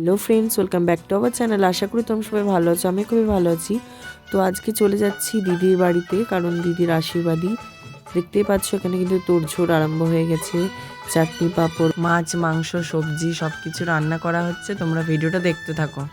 Hello friends, welcome back to our channel. আশা করি তোমরা সবাই ভালো আছো, আমি খুবই ভালো আছি। তো আজকে চলে যাচ্ছি দিদির বাড়িতে, কারণ দিদির আশীর্বাদী। দেখতেই পাচ্ছ এখানে কিন্তু তোড়জোড় আরম্ভ হয়ে গেছে। চাটনি, পাঁপড়, মাছ, মাংস, সবজি সব কিছু রান্না করা হচ্ছে। তোমরা ভিডিওটা দেখতে থাকো।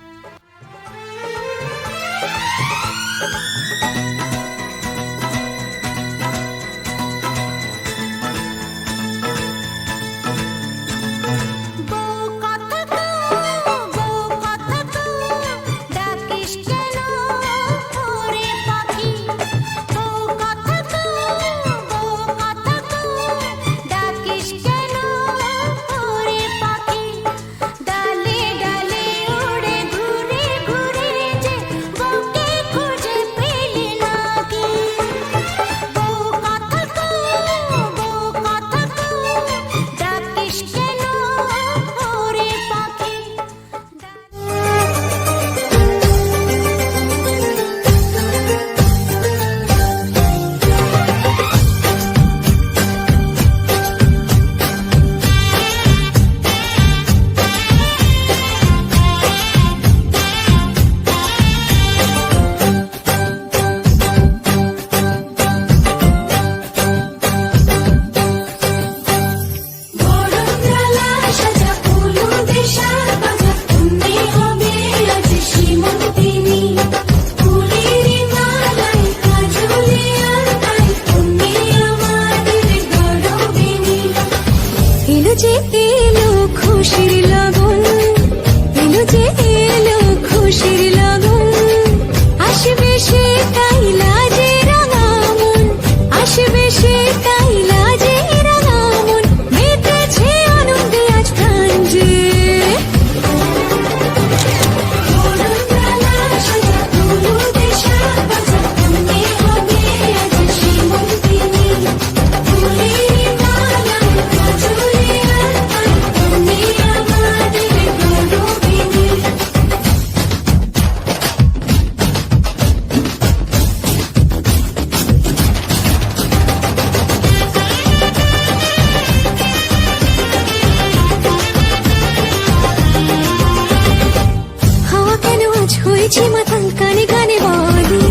কানে কানে বলে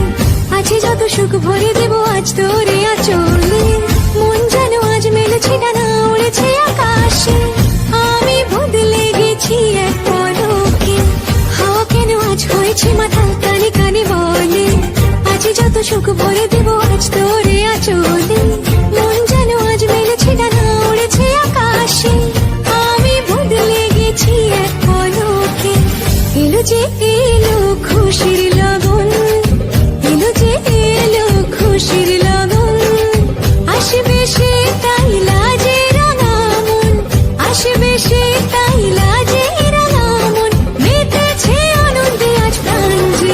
আছে যত সুখ ভরে দেব আজ তোরে আচলে। মন যেন আজ মেলেছে ডানা, উড়েছে আকাশে। আমি বদলে গেছি এক পলকে। হাওয়া কেন আজ হয়েছে মাথা, কানে কানে বলে আছে যত সুখ ভরে দেব আজ তোরে আচলে। মন যেন আজ মেলেছে ডানা, উড়েছে আকাশে। আমি বদলে গেছি এক পলকে। এলো যে এলো খুশির লগন, এলো যে এলো খুশির লগন। আসবে সে তাই লাজে রাঙা মন, আসবে সে তাই লাজে রাঙা মন। মেতেছে আনন্দে আজ প্রাণ যে।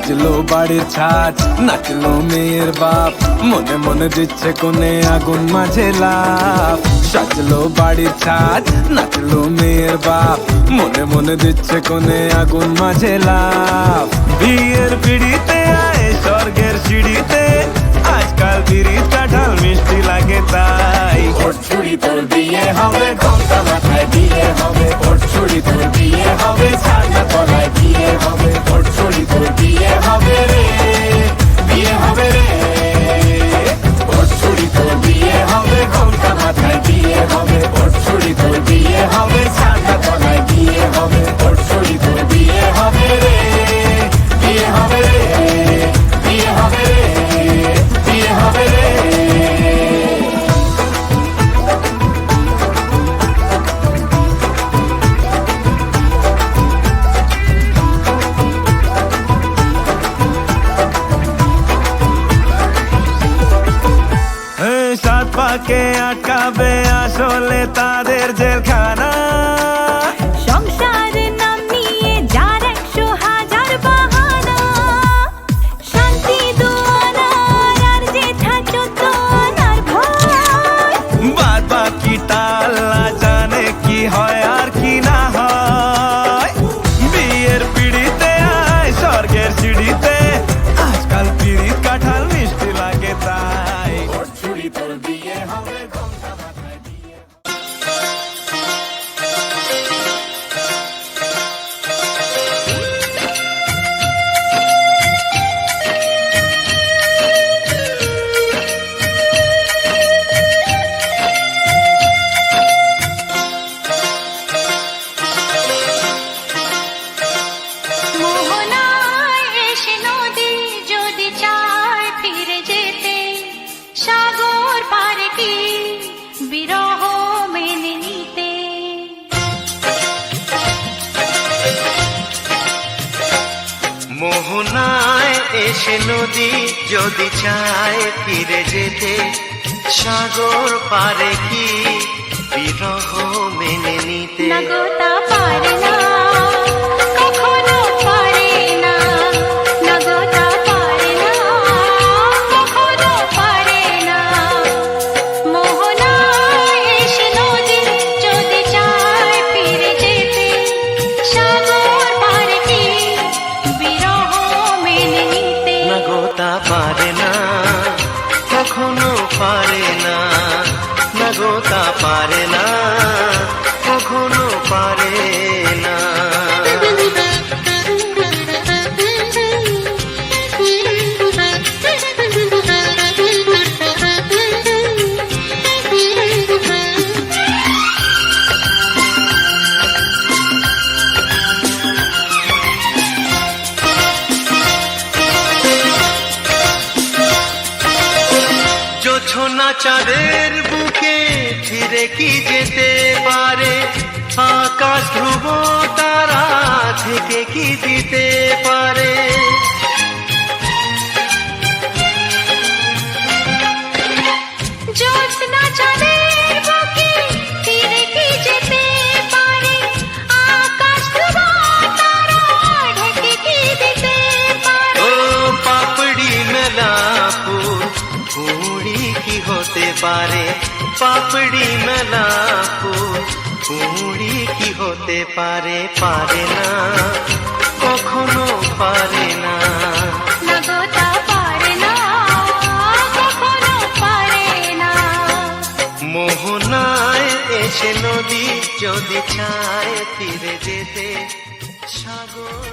সাজলো বাড়ির ছাঁচ, নাচলো মেয়ের বাপ, মনে মনে দিচ্ছে কোনে আগুন মাঝে লাফ। সাজলো বাড়ির ছাঁচ, নাচলো মেয়ের বাপ, মনে মনে দিচ্ছে কোনে আগুন মাঝে লাফ। বিয়ের পিড়িতে আয় স্বর্গের সিঁড়িতে, আজকাল বিড়ি কাঁঠাল মিষ্টি লাগে তাই। ওর ছুরি তোর বিয়ে হবে, ঘোমটা মাথায় বিয়ে হবে। ওর ছুরি তোর বিয়ে হবে, ছানা তলায় বিয়ে হবে। ওর ছুরি তোর বিয়ে হবে রে, বিয়ে হবে রে। ওর ছুরি তোর বিয়ে হবে, ঘোমটা মাথায় বিয়ে হবে। ওর ছুরি তোর বিয়ে হবে, ছানা তলায় বিয়ে হবে। ওর ছুরি তোর বিয়ে হবে রে, বিয়ে হবে রে, বিয়ে হবে রে, বিয়ে হবে রে। সাত পাকে আটকাবে আসলে তাদের জেলখানা। সংসারের নাম নিয়ে যার 100,000 বাহানা, শান্তি দুয়ানার আর যেথা চোদ্দনার ভয়। বাদ বাকিটা আল্লাহ জানে কি হয় আর কি না হয়। বিয়ের পিড়িতে আয় স্বর্গের সিঁড়িতে, আজকাল পিড়ি কাঁঠাল মিষ্টি লাগে তাই। ওর ছুরি তোর বিয়ে হবে, ঘোমটা মাথায় বিয়ে। মোহনায় এসে নদী যদি চায় ফিরে যেতে, সাগর পারে কি বিরহ মেনে নিতে। মোহনায় এসে নদী যদি চায় ফিরে যেতে, সাগর পারে কি বিরহ মেনে নিতে। নগতা পারে না, কখনো পারে না। নগতা পারে না, কখনো পারে না। মোহনায় এসে নদী যদি চায় ফিরে যেতে, সাগর পারে কি বিরহ মেনে নিতে। নগতা পারে না, কখনো পারে না। নগতা পারে না, কখনো পারে না। জোছনা চাঁদের বুকে ফিরে কি যেতে পারে, আকাশ ধ্রুব তারা থেকে কি দিতে পারে। জ্যোৎস্না চাঁদের বুকে ফিরে কি যেতে পারে, আকাশ ধ্রুব তারা ঢেকে কি দিতে পারে। ও পাপড়ি মেলা ফুল কুড়ি কি হতে পারে। পাপড়ি মেলা ফুল কুড়ি কি হতে পারে। পারে না, কখনো পারে না। নগতা পারে না, কখনো পারে না। মোহনায় এসে নদী যদি চায় ফিরে যেতে, সাগর